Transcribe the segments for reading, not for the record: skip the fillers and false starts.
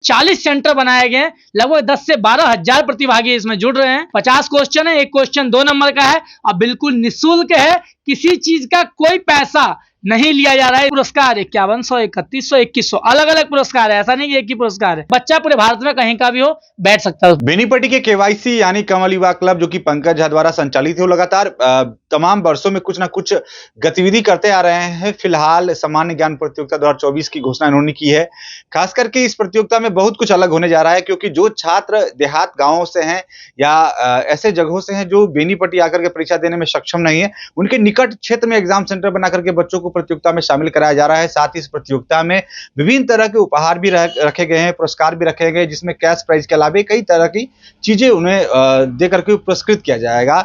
40 centre बनाए गए हैं। लगभग 10 से 12 हजार प्रतिभागी इसमें जुड़ रहे हैं। 50 क्वेश्चन है, एक क्वेश्चन 2 नंबर का है और बिल्कुल निःशुल्क है। किसी चीज का कोई पैसा नहीं लिया जा रहा है। पुरस्कार 5100, 3100, 2100 अलग अलग पुरस्कार है, ऐसा नहीं कि एक ही पुरस्कार है। बच्चा पूरे भारत में कहीं का भी हो बैठ सकता है। बेनीपट्टी के केवाईसी यानी कमल युवा क्लब जो कि पंकज झा द्वारा संचालित है, वो लगातार तमाम वर्षों में कुछ ना कुछ गतिविधि करते आ रहे हैं। फिलहाल सामान्य ज्ञान प्रतियोगिता 2024 की घोषणा इन्होंने की है। खास करके इस प्रतियोगिता में बहुत कुछ अलग होने जा रहा है, क्योंकि जो छात्र देहात गांवों से हैं या ऐसे जगहों से हैं जो बेनीपट्टी आकर के परीक्षा देने में सक्षम नहीं है, उनके निकट क्षेत्र में एग्जाम सेंटर बना करके बच्चों को प्रतियोगिता में शामिल कराया जा रहा है। साथ ही इस प्रतियोगिता में विभिन्न तरह के उपहार भी रखे गए हैं, पुरस्कार भी रखे गए, जिसमें कैश प्राइज के अलावा कई तरह की चीजें उन्हें दे करके पुरस्कृत किया जाएगा।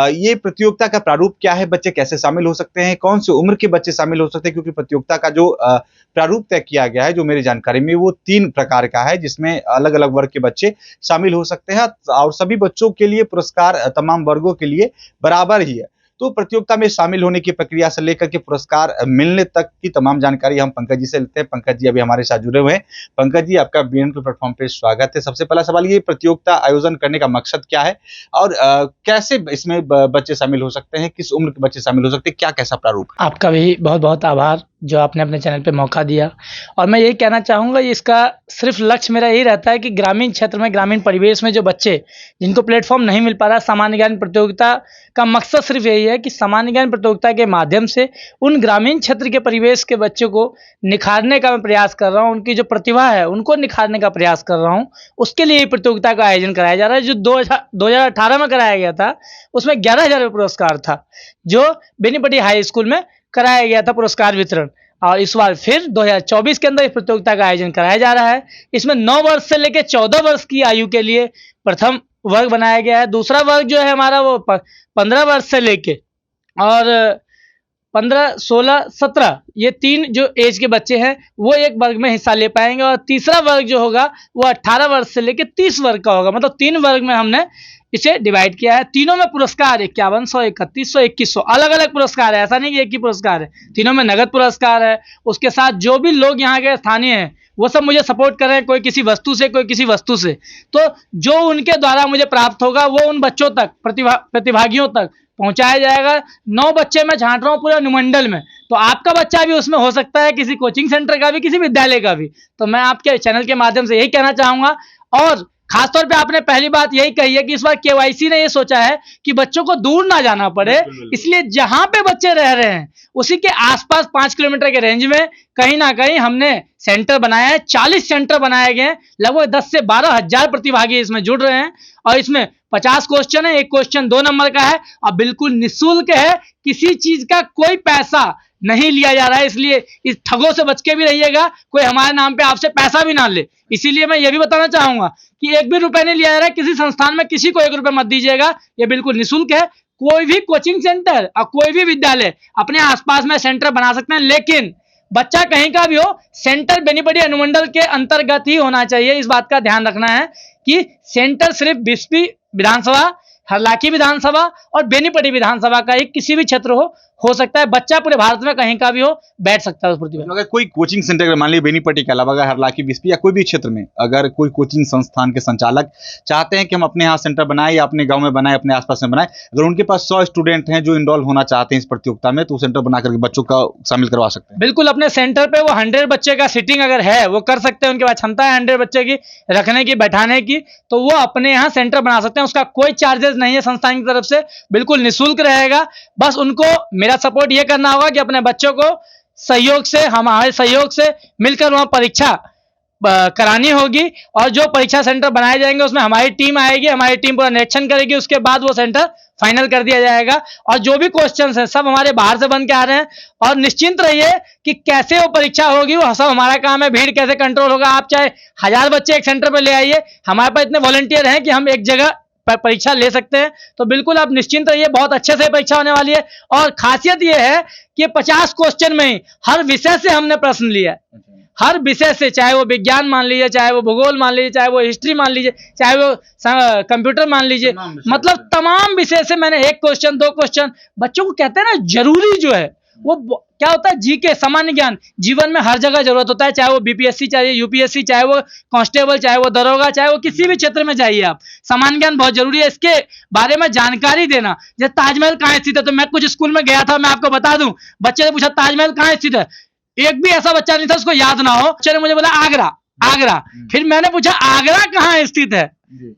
ये प्रतियोगिता का प्रारूप क्या है, बच्चे कैसे शामिल हो सकते हैं, कौन सी उम्र के बच्चे शामिल हो सकते हैं, क्योंकि प्रतियोगिता का जो प्रारूप तय किया गया है, जो मेरी जानकारी में, वो 3 प्रकार का है, जिसमें अलग अलग वर्ग के बच्चे शामिल हो सकते हैं और सभी बच्चों के लिए पुरस्कार तमाम वर्गों के लिए बराबर ही है। तो प्रतियोगिता में शामिल होने की प्रक्रिया से लेकर के पुरस्कार मिलने तक की तमाम जानकारी हम पंकज जी से लेते हैं। पंकज जी अभी हमारे साथ जुड़े हुए हैं। पंकज जी, आपका बीएन के प्लेटफॉर्म पे स्वागत है। सबसे पहला सवाल, ये प्रतियोगिता आयोजन करने का मकसद क्या है और कैसे इसमें बच्चे शामिल हो सकते हैं, किस उम्र के बच्चे शामिल हो सकते हैं, क्या कैसा प्रारूप है? आपका भी बहुत बहुत आभार जो आपने अपने चैनल पे मौका दिया। और मैं यही कहना चाहूँगा, इसका सिर्फ लक्ष्य मेरा यही रहता है कि ग्रामीण क्षेत्र में, ग्रामीण परिवेश में जो बच्चे जिनको प्लेटफॉर्म नहीं मिल पा रहा, सामान्य ज्ञान प्रतियोगिता का मकसद सिर्फ यही है कि सामान्य ज्ञान प्रतियोगिता के माध्यम से उन ग्रामीण क्षेत्र के परिवेश के बच्चों को निखारने का मैं प्रयास कर रहा हूँ। उनकी जो प्रतिभा है उनको निखारने का प्रयास कर रहा हूँ। उसके लिए ये प्रतियोगिता का आयोजन कराया जा रहा है। जो 2018 में कराया गया था उसमें 11,000 पुरस्कार था, जो बेनीपट्टी हाई स्कूल में कराया गया था पुरस्कार वितरण। और इस बार फिर 2024 के अंदर इस प्रतियोगिता का आयोजन कराया जा रहा है। इसमें 9 वर्ष से लेकर 14 वर्ष की आयु के लिए प्रथम वर्ग बनाया गया है। दूसरा वर्ग जो है हमारा वो 15 वर्ष से लेके और 15, 16, 17 ये 3 जो एज के बच्चे हैं वो एक वर्ग में हिस्सा ले पाएंगे। और तीसरा वर्ग जो होगा वो 18 वर्ष से लेके 30 वर्ग का होगा। मतलब 3 वर्ग में हमने इसे डिवाइड किया है। तीनों में पुरस्कार 5100, 3100, 2100 अलग अलग पुरस्कार है, ऐसा नहीं कि एक ही पुरस्कार है। तीनों में नगद पुरस्कार है। उसके साथ जो भी लोग यहाँ के स्थानीय हैं वो सब मुझे सपोर्ट कर रहे हैं, कोई किसी वस्तु से, कोई किसी वस्तु से। तो जो उनके द्वारा मुझे प्राप्त होगा वो उन बच्चों तक, प्रतिभागियों तक पहुंचाया जाएगा। 9 बच्चे मैं छांट रहा हूँ पूरे अनुमंडल में, तो आपका बच्चा भी उसमें हो सकता है, किसी कोचिंग सेंटर का भी, किसी विद्यालय का भी। तो मैं आपके चैनल के माध्यम से यही कहना चाहूंगा। और खासतौर पे आपने पहली बात यही कही है कि इस बार केवाईसी ने ये सोचा है कि बच्चों को दूर ना जाना पड़े, इसलिए जहां पे बच्चे रह रहे हैं उसी के आसपास 5 किलोमीटर के रेंज में कहीं ना कहीं हमने सेंटर बनाया है। 40 सेंटर बनाए गए हैं। लगभग 10 से 12 हजार प्रतिभागी इसमें जुड़ रहे हैं और इसमें 50 क्वेश्चन है, एक क्वेश्चन 2 नंबर का है और बिल्कुल निःशुल्क है। किसी चीज का कोई पैसा नहीं लिया जा रहा है, इसलिए इस ठगों से बच के भी रहिएगा, कोई हमारे नाम पे आपसे पैसा भी ना ले। इसीलिए मैं ये भी बताना चाहूंगा कि 1 भी रुपए नहीं लिया जा रहा है। किसी संस्थान में किसी को 1 रुपए मत दीजिएगा, ये बिल्कुल निःशुल्क है। कोई भी कोचिंग सेंटर और कोई भी विद्यालय अपने आसपास में सेंटर बना सकते हैं, लेकिन बच्चा कहीं का भी हो, सेंटर बेनीपट्टी अनुमंडल के अंतर्गत ही होना चाहिए। इस बात का ध्यान रखना है कि सेंटर सिर्फ बिस्पी विधानसभा, हरलाखी विधानसभा और बेनीपट्टी विधानसभा का एक किसी भी क्षेत्र हो सकता है। बच्चा पूरे भारत में कहीं का भी हो बैठ सकता है उस प्रतिभा। अगर कोई कोचिंग सेंटर, अगर मान लीजिए बेनीपट्टी के अलावा अगर हरलाखी, बिस्पी या कोई भी क्षेत्र में अगर कोई कोचिंग संस्थान के संचालक चाहते हैं कि हम अपने यहाँ सेंटर बनाए या अपने गांव में बनाए, अपने आसपास में बनाए, अगर उनके पास 100 स्टूडेंट हैं जो इनरोल होना चाहते हैं इस प्रतियोगिता में, तो सेंटर बना करके बच्चों का शामिल करवा सकते हैं। बिल्कुल, अपने सेंटर पे वो 100 बच्चे का सीटिंग अगर है वो कर सकते हैं। उनके पास क्षमता है 100 बच्चे की रखने की, बैठाने की, तो वो अपने यहाँ सेंटर बना सकते हैं। उसका कोई चार्जेस नहीं है संस्थान की तरफ से, बिल्कुल निःशुल्क रहेगा। बस उनको मेरा सपोर्ट ये करना होगा कि अपने बच्चों को सहयोग से, हमारे सहयोग से मिलकर वहां परीक्षा करानी होगी। और जो परीक्षा सेंटर बनाए जाएंगे उसमें हमारी टीम आएगी, हमारी टीम पूरा निरीक्षण करेगी, उसके बाद वो सेंटर फाइनल कर दिया जाएगा। और जो भी क्वेश्चंस हैं सब हमारे बाहर से बन के आ रहे हैं। और निश्चिंत रहिए कि कैसे वो परीक्षा होगी वो सब हमारा काम है। भीड़ कैसे कंट्रोल होगा, आप चाहे 1000 बच्चे एक सेंटर पर ले आइए, हमारे पास इतने वॉलंटियर हैं कि हम एक जगह परीक्षा ले सकते हैं। तो बिल्कुल आप निश्चिंत रहिए, बहुत अच्छे से परीक्षा होने वाली है। और खासियत यह है कि 50 क्वेश्चन में ही हर विषय से हमने प्रश्न लिया है। हर विषय से, चाहे वो विज्ञान मान लीजिए, चाहे वो भूगोल मान लीजिए, चाहे वो हिस्ट्री मान लीजिए, चाहे वो कंप्यूटर मान लीजिए, मतलब तमाम विषय से मैंने 1 क्वेश्चन 2 क्वेश्चन, बच्चों को कहते हैं ना जरूरी जो है क्या होता है, जीके सामान्य ज्ञान जीवन में हर जगह जरूरत होता है, चाहे वो बीपीएससी, चाहे यूपीएससी, चाहे वो कांस्टेबल, चाहे वो दरोगा, चाहे वो किसी भी क्षेत्र में जाइए आप, सामान्य ज्ञान बहुत जरूरी है। इसके बारे में जानकारी देना, जैसे ताजमहल कहाँ स्थित है, तो मैं कुछ स्कूल में गया था, मैं आपको बता दूं, बच्चे ने पूछा ताजमहल कहाँ स्थित है, एक भी ऐसा बच्चा नहीं था उसको याद ना हो। बच्चे ने मुझे बोला आगरा, आगरा। फिर मैंने पूछा आगरा कहाँ स्थित है,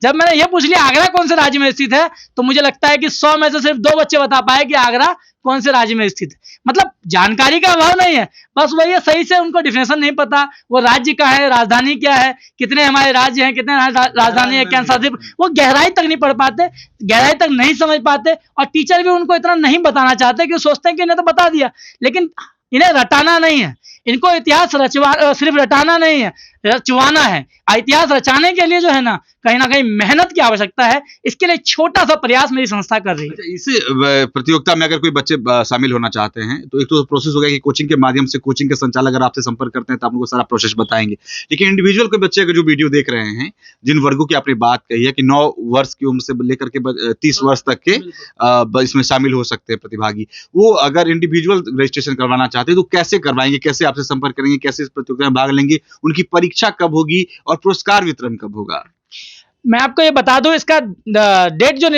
जब मैंने ये पूछ लिया आगरा कौन से राज्य में स्थित है, तो मुझे लगता है कि 100 में से सिर्फ 2 बच्चे बता पाए कि आगरा कौन से राज्य में स्थित है। मतलब जानकारी का अभाव नहीं है, बस वही है, सही से उनको डिफिनेशन नहीं पता, वो राज्य कहाँ है, राजधानी क्या है, कितने हमारे राज्य हैं, कितने राजधानी है, क्या शासित, वो गहराई तक नहीं पढ़ पाते, गहराई तक नहीं समझ पाते, और टीचर भी उनको इतना नहीं बताना चाहते कि सोचते हैं कि इन्हें तो बता दिया, लेकिन इन्हें रटाना नहीं है, इनको इतिहास सिर्फ रटाना नहीं है, रचवाना है। इतिहास रचाने के लिए जो है ना कहीं मेहनत की आवश्यकता है, इसके लिए छोटा सा प्रयास मेरी संस्था कर रही है। इस प्रतियोगिता में अगर कोई बच्चे शामिल होना चाहते हैं तो एक तो प्रोसेस होगा कि कोचिंग के माध्यम से कोचिंग के संचालक अगर आपसे संपर्क करते हैं तो आप उनको सारा प्रोसेस बताएंगे, लेकिन इंडिविजुअल कोई बच्चे अगर जो वीडियो देख रहे हैं, जिन वर्गों की आपने बात कही है कि 9 वर्ष की उम्र से लेकर के 30 वर्ष तक के इसमें शामिल हो सकते हैं प्रतिभागी, वो अगर इंडिविजुअल रजिस्ट्रेशन करवाना चाहते हैं तो कैसे करवाएंगे, कैसे आपसे संपर्क करेंगे, कैसे इस प्रतियोगिता में भाग लेंगे, उनकी परीक्षा कब होगी और पुरस्कार वितरण कब होगा? मैं आपको ये बता दूं, इसका डेट जो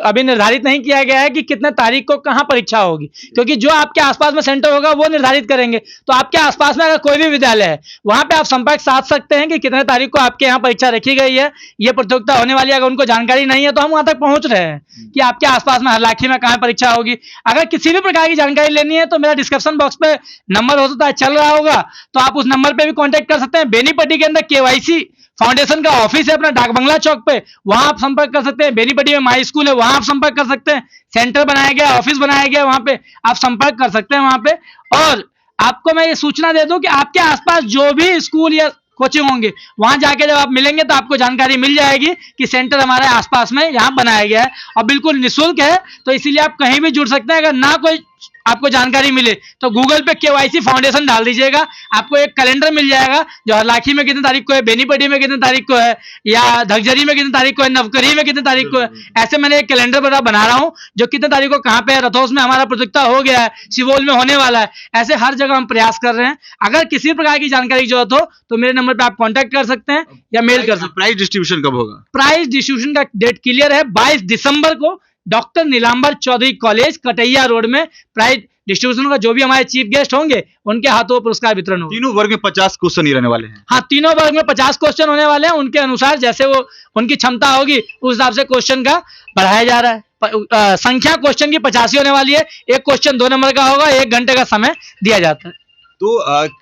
अभी निर्धारित नहीं किया गया है कि कितने तारीख को कहां परीक्षा होगी, क्योंकि जो आपके आसपास में सेंटर होगा वो निर्धारित करेंगे। तो आपके आसपास में अगर कोई भी विद्यालय है, वहां पे आप संपर्क साध सकते हैं कि कितने तारीख को आपके यहाँ परीक्षा रखी गई है, ये प्रतियोगिता होने वाली है। अगर उनको जानकारी नहीं है तो हम वहां तक पहुंच रहे हैं कि आपके आसपास में हरलाखी में कहाँ परीक्षा होगी। अगर किसी भी प्रकार की जानकारी लेनी है तो मेरा डिस्क्रिप्शन बॉक्स पे नंबर हो सकता है चल रहा होगा, तो आप उस नंबर पे भी कांटेक्ट कर सकते हैं। बेनीपट्टी के अंदर केवाईसी फाउंडेशन का ऑफिस है अपना डाक बंगला चौक पे, वहां आप संपर्क कर सकते हैं। बेनीपट्टी में माई स्कूल है, वहां आप संपर्क कर सकते हैं। सेंटर बनाया गया, ऑफिस बनाया गया, वहां पे आप संपर्क कर सकते हैं वहां पे। और आपको मैं ये सूचना दे दूं कि आपके आसपास जो भी स्कूल या कोचिंग होंगे, वहां जाके जब आप मिलेंगे तो आपको जानकारी मिल जाएगी कि सेंटर हमारे आसपास में यहाँ बनाया गया है और बिल्कुल निःशुल्क है। तो इसीलिए आप कहीं भी जुड़ सकते हैं। अगर ना कोई आपको जानकारी मिले तो गूगल पे केवाईसी फाउंडेशन डाल दीजिएगा, आपको एक कैलेंडर मिल जाएगा जो हरलाखी में कितनी तारीख को है, बेनीपट्टी में कितनी तारीख को है, या धगजरी में कितनी तारीख को है, नवकरी में कितनी तारीख को है। ऐसे मैंने एक कैलेंडर बना रहा हूँ जो कितने तारीख को कहाँ पे है। रथोस में हमारा प्रतियोगिता हो गया है, सिवोल में होने वाला है, ऐसे हर जगह हम प्रयास कर रहे हैं। अगर किसी प्रकार की जानकारी की जरूरत हो तो मेरे नंबर पर आप कॉन्टैक्ट कर सकते हैं या मेल कर सकते हैं। प्राइज डिस्ट्रीब्यूशन कब होगा? प्राइज डिस्ट्रीब्यूशन का डेट क्लियर है, 22 दिसंबर को doctor Nilambar Chaudhary college Kataiya road में प्राइज डिस्ट्रीब्यूशन का। जो भी हमारे चीफ गेस्ट होंगे उनके हाथों पुरस्कार वितरण होगा। तीनों वर्ग में 50 क्वेश्चन ही रहने वाले हैं। हाँ, तीनों वर्ग में 50 क्वेश्चन होने वाले हैं। उनके अनुसार जैसे वो उनकी क्षमता होगी उस हिसाब से क्वेश्चन का बढ़ाया जा रहा है। संख्या क्वेश्चन की 85 होने वाली है। एक क्वेश्चन 2 नंबर का होगा, 1 घंटे का समय दिया जाता है। तो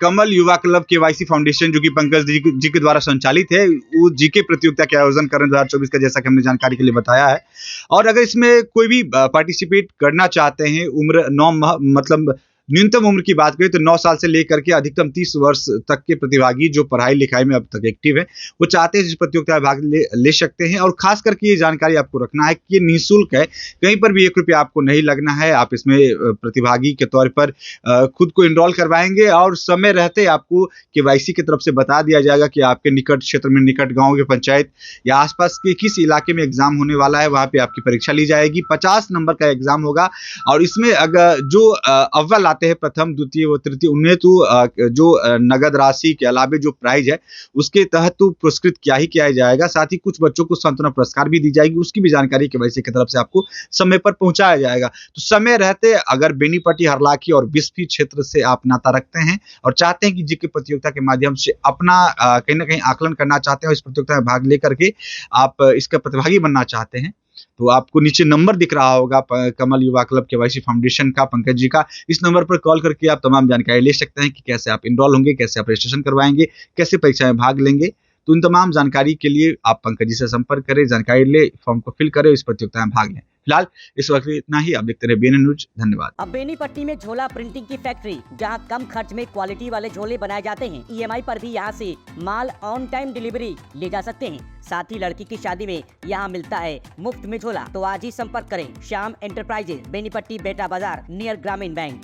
कमल युवा क्लब केवाईसी फाउंडेशन जो कि पंकज जी के द्वारा संचालित है, वो जीके प्रतियोगिता के आयोजन कर रहे हैं 2024 का, जैसा कि हमने जानकारी के लिए बताया है। और अगर इसमें कोई भी पार्टिसिपेट करना चाहते हैं, उम्र 9 मतलब न्यूनतम उम्र की बात करें तो 9 साल से लेकर के अधिकतम 30 वर्ष तक के प्रतिभागी जो पढ़ाई लिखाई में अब तक एक्टिव है, वो चाहते हैं इस प्रतियोगिता में भाग ले सकते हैं। और खास करके ये जानकारी आपको रखना है कि ये निःशुल्क है, कहीं पर भी 1 रुपया आपको नहीं लगना है। आप इसमें प्रतिभागी के तौर पर खुद को इनरोल करवाएंगे और समय रहते आपको केवाईसी की तरफ से बता दिया जाएगा कि आपके निकट क्षेत्र में, निकट गाँव के पंचायत या आसपास के किस इलाके में एग्जाम होने वाला है, वहाँ पे आपकी परीक्षा ली जाएगी। 50 नंबर का एग्जाम होगा और इसमें अगर जो अव्वल है, प्रथम, द्वितीय व तृतीय, उन्हें तो जो नगद राशि के अलावे जो प्राइज है उसके तहत तो पुरस्कृत किया जाएगा। साथ ही कुछ बच्चों को सांत्वना पुरस्कार भी दी जाएगी, उसकी भी जानकारी केवाईसी की तरफ से आपको समय पर पहुंचाया जाएगा। तो समय रहते अगर बेनीपट्टी, हरलाखी और बिस्फी क्षेत्र से आप नाता रखते हैं और चाहते हैं कि जीके प्रतियोगिता के माध्यम से अपना कहीं ना कहीं आकलन करना चाहते हैं और इस प्रतियोगिता में भाग लेकर के आप इसका प्रतिभागी बनना चाहते हैं, तो आपको नीचे नंबर दिख रहा होगा कमल युवा क्लब केवाईसी फाउंडेशन का, पंकज जी का। इस नंबर पर कॉल करके आप तमाम जानकारी ले सकते हैं कि कैसे आप इनरोल होंगे, कैसे आप रजिस्ट्रेशन करवाएंगे, कैसे परीक्षा में भाग लेंगे। तो इन तमाम जानकारी के लिए आप पंकज जी से संपर्क करें, जानकारी ले, फॉर्म को फिल करें, इस प्रतियोगिता में भाग लें। फिलहाल इस वक्त इतना ही। आप देखते रहे BNN न्यूज। धन्यवाद। अब बेनीपट्टी में झोला प्रिंटिंग की फैक्ट्री, जहां कम खर्च में क्वालिटी वाले झोले बनाए जाते हैं। EMI पर भी यहां से माल ऑन टाइम डिलीवरी ले जा सकते हैं। साथ ही लड़की की शादी में यहां मिलता है मुफ्त में झोला। तो आज ही संपर्क करें श्याम एंटरप्राइजेज, बेनीपट्टी, बेटा बाजार, नियर ग्रामीण बैंक।